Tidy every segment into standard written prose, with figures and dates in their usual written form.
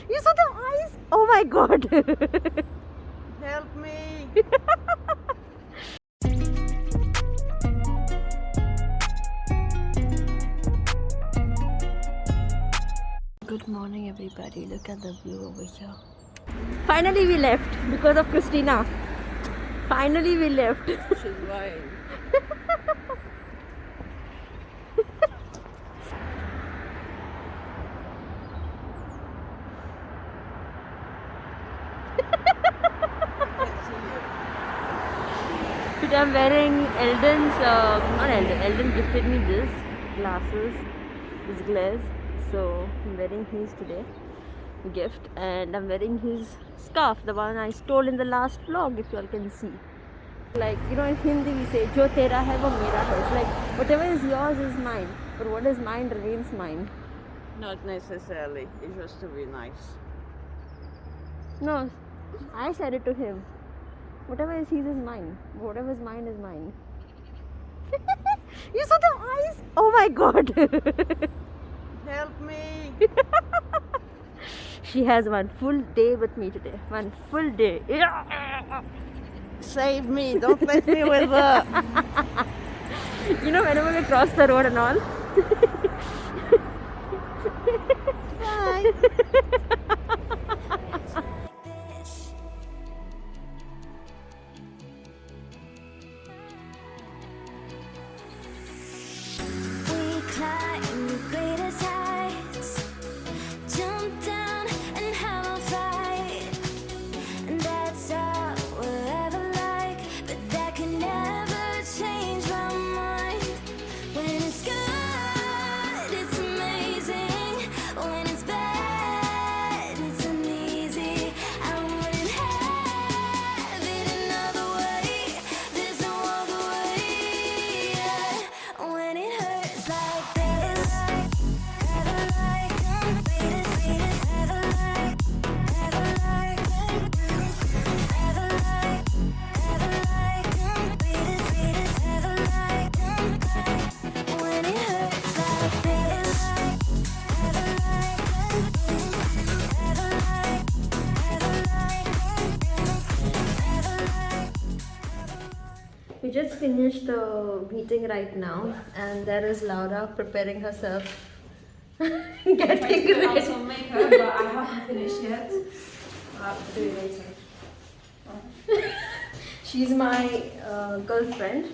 You saw the eyes? Oh my god. Help me. Good morning everybody. Look at the view over here. Finally we left because of Christina. Finally we left. She's lying. Today I'm wearing Eldon's, not Eldon, Eldon gifted me this glasses, this glass. So I'm wearing his today, gift, and I'm wearing his scarf, the one I stole in the last vlog, if you all can see. Like, you know, in Hindi we say, Jo tera hai wo mera hai. It's like, whatever is yours is mine, but what is mine remains mine. Not necessarily. It's just to be nice. No, I said it to him. Whatever is his is mine. Whatever is mine is mine. You saw the eyes? Oh my god. Help me. She has one full day with me today. One full day. Save me. Don't let me with her. You know, whenever we cross the road and all. Bye. We just finished the meeting right now, and there is Laura preparing herself. Getting ready. Also make her, but I haven't finished yet. I'll do it later. She's my girlfriend.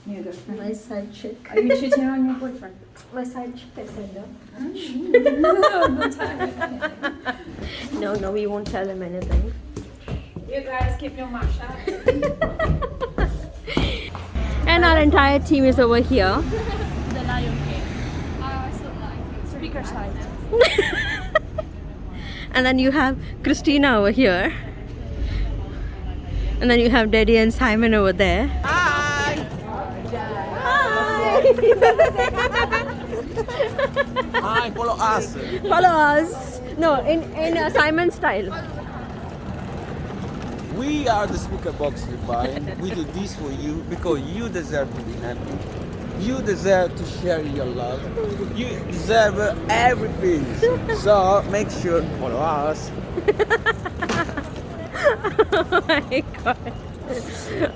Your girlfriend. My side chick. Are you cheating on your boyfriend? My side chick, I said no. No, don't tell him anything. No, we won't tell him anything. You guys keep your mouth shut. And our entire team is over here. The Lion King. I also like it. Speaker side. And then you have Christina over here. And then you have Daddy and Simon over there. Hi. Hi, follow us. Follow us. No, in Simon style. We are the speakerboxstreetparty. We do this for you because you deserve to be happy. You deserve to share your love. You deserve everything. So make sure to follow us. Oh my god.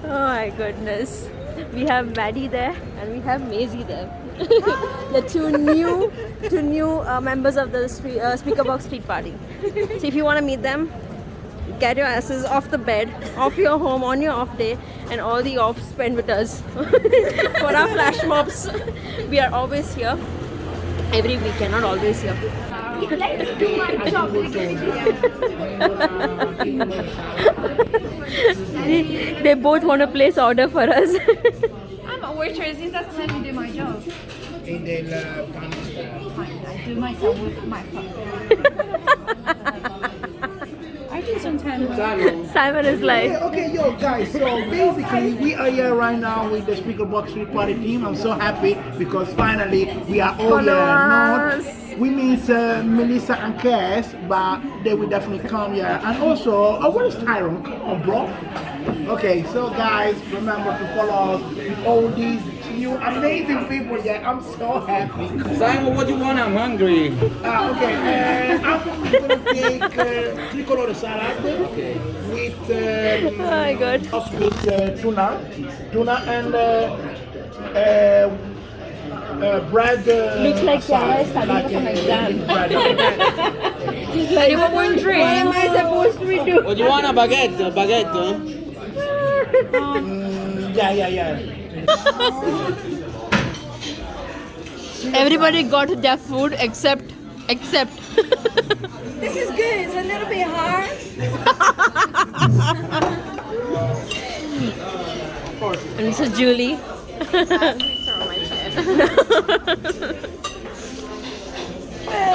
Oh my goodness. We have Maddie there and we have Maisie there. The two new members of the Speakerbox Street Party. So if you want to meet them, get your asses off the bed, off your home on your off day, and all the off spend with us for our flash mobs. We are always here. Every weekend, not always here. They both want to place order for us. I'm a waitress. It doesn't let me do my job. I do myself with my phone. I do sometimes. Simon is like, Okay, yo, guys. So basically, we are here right now with the Speakerbox Street Party team. I'm so happy because finally we are all here. Not, we miss Melissa and Cass, but they will definitely come here. And also, where is Tyrone? Come on, bro. Okay, so guys, remember to follow us with all these new amazing people here. I'm so happy. Simon, what do you want? I'm hungry. Okay, I'm gonna take tricolore salad with Oh my god. sauce with tuna and bread. Looks like Kiara is studying for some exam. She's like, what am I supposed to be doing? Oh, you want a baguette? Yeah. Everybody got their food except. This is good. It's a little bit hard. And this is Julie.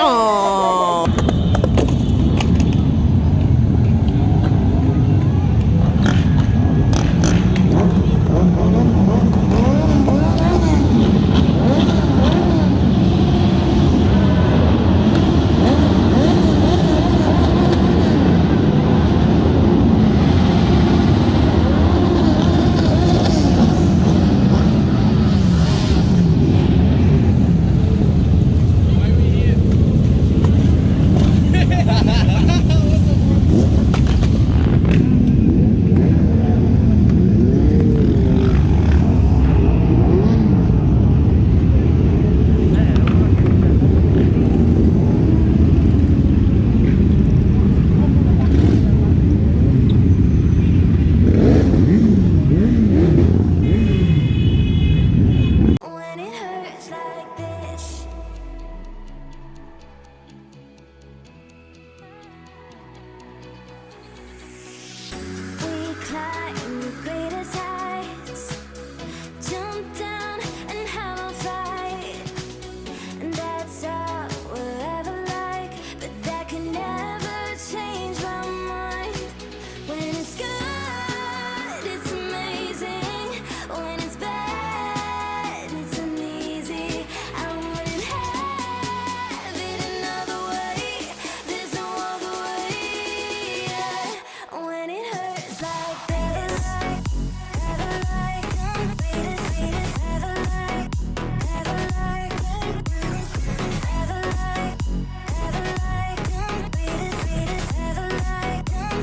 Aww. When it hurts like this, we climb the greatest heights, jump down and have a fight, and that's all we'll ever like. But that can never change my mind. When it's good, it's amazing. When it's bad, it's uneasy. I wouldn't have it another way. There's no other way. When it hurts like this, never like them. Never like, never like, never like, never like them. Never like them.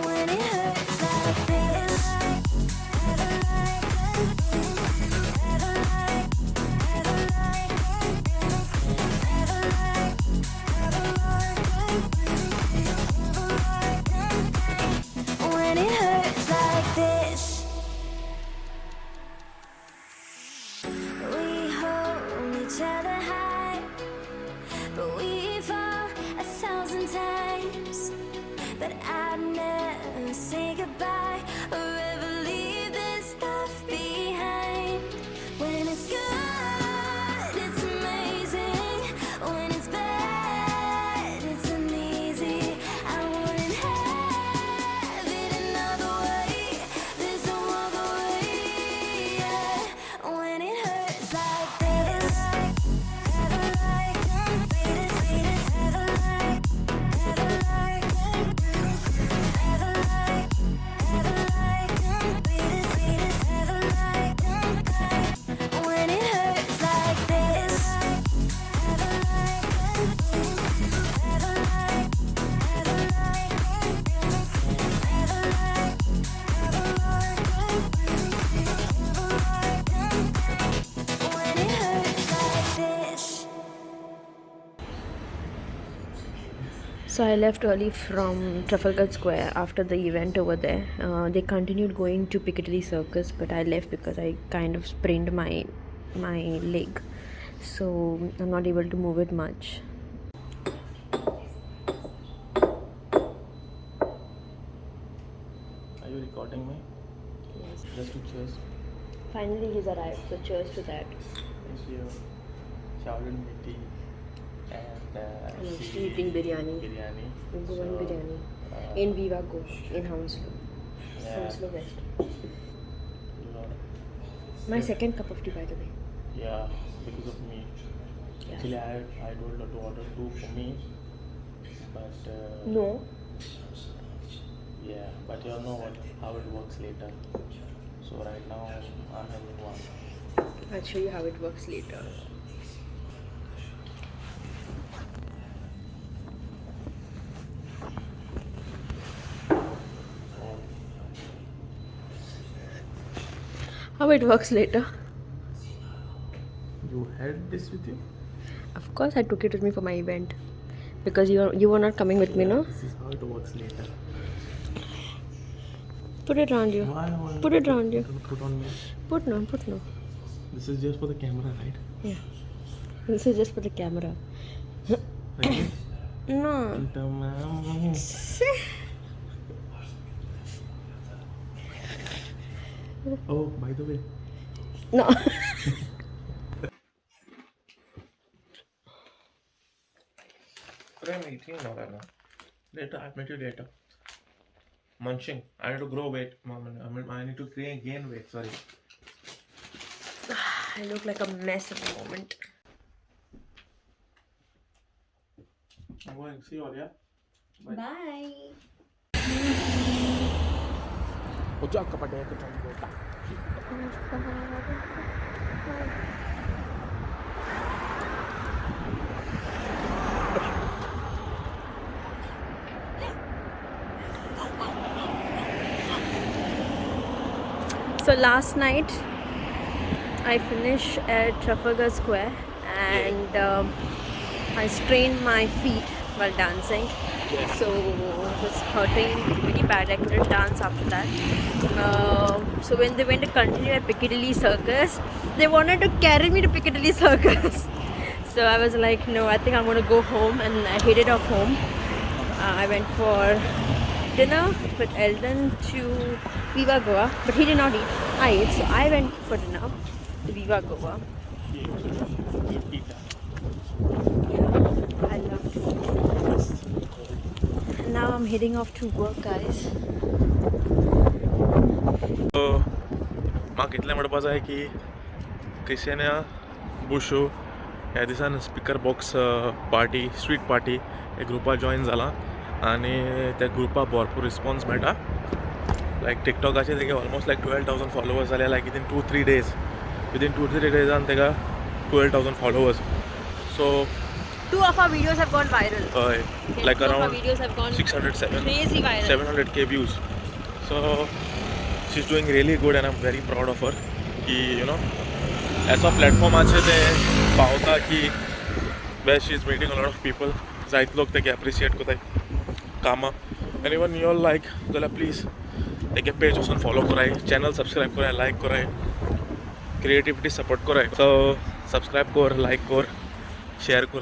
When it hurts like this, never like them. Never like, never like them. Never like, never like them. When it hurts like this, we hold each other high, but we fall 1,000 times. But I'd never say goodbye or ever leave this stuff behind. When it's good, it's amazing. When it's bad, it's uneasy. I wouldn't have it another way. There's no other way. When it hurts like this, never like them. Never like, never like them. Never like, never like them. Never like them. When it hurts like this, never like them. Never like, never like them. Never like, never like them. When it hurts like this. So I left early from Trafalgar Square after the event over there. They continued going to Piccadilly Circus, but I left because I kind of sprained my leg, so I'm not able to move it much. Are you recording me? Yes. Just to cheers. Finally he's arrived, so cheers to that. Thank you. Shaolin meeting and I'm actually eating biryani. biryani. Goan So, biryani in Viva Go in Hounslow. Yeah. Hounslow West. you know, My second cup of tea, by the way. yeah, because of me. Yeah. Actually, I told her to order 2 for me, but No. yeah, but you'll know how it works later. So right now I'm having one. I'll show you how it works later. How it works later. You had this with you? Of course, I took it with me for my event because you were not coming with me, no? This is how it works later. Put it around you. Why? Put it around you. Put on me. Put no. This is just for the camera, right? Yeah. This is just for the camera. Really? No. Oh, by the way. No. I'm eating now, right now. Later, I'll meet you later. Munching. I need to grow weight. I need to gain weight. Sorry. I look like a mess at the moment. I'm going. See you all, yeah? Bye. So last night I finished at Trafalgar Square and I strained my feet while dancing. So it was hurting really bad. I couldn't dance after that. So when they went to continue at Piccadilly Circus, they wanted to carry me to Piccadilly Circus. So I was like, no, I think I'm going to go home, and I headed off home. I went for dinner with Eldon to Viva Goa, but he did not eat. I ate, so I went for dinner to Viva Goa. I loved it. Now I'm heading off to work, guys. म्हाका इतलें म्हणपाक जाय की Christiana बुशो ह्या दिसान speaker box party street party एक ग्रुपाक join जाला आनी त्या ग्रुपाक भरपूर रिस्पॉन्स मेळटा लायक टिकटॉकाचेर तेगे ऑलमोस्ट लायक 12,000 फॉलोवर्स जाले लायक विदीन 2-3 days विदीन 2-3 days तेका 12,000 followers so 2 of our videos have gone viral. Like 2 of our around videos have gone 600 crazy viral. 700k views. So she's doing really good and I'm very proud of her कि you know ऐसा platform आचे ते पावता की where she is meeting a lot of people जायत लोक तेगे appreciate कोताय कामा and even you all like जाल्यार प्लीज तेगे पेज वचून फॉलो कराय चॅनल सब्सक्राइब कराय लायक कराय क्रिएटिविटी सपोर्ट कराय सो सब्सक्राइब कर लायक कर शेअर कर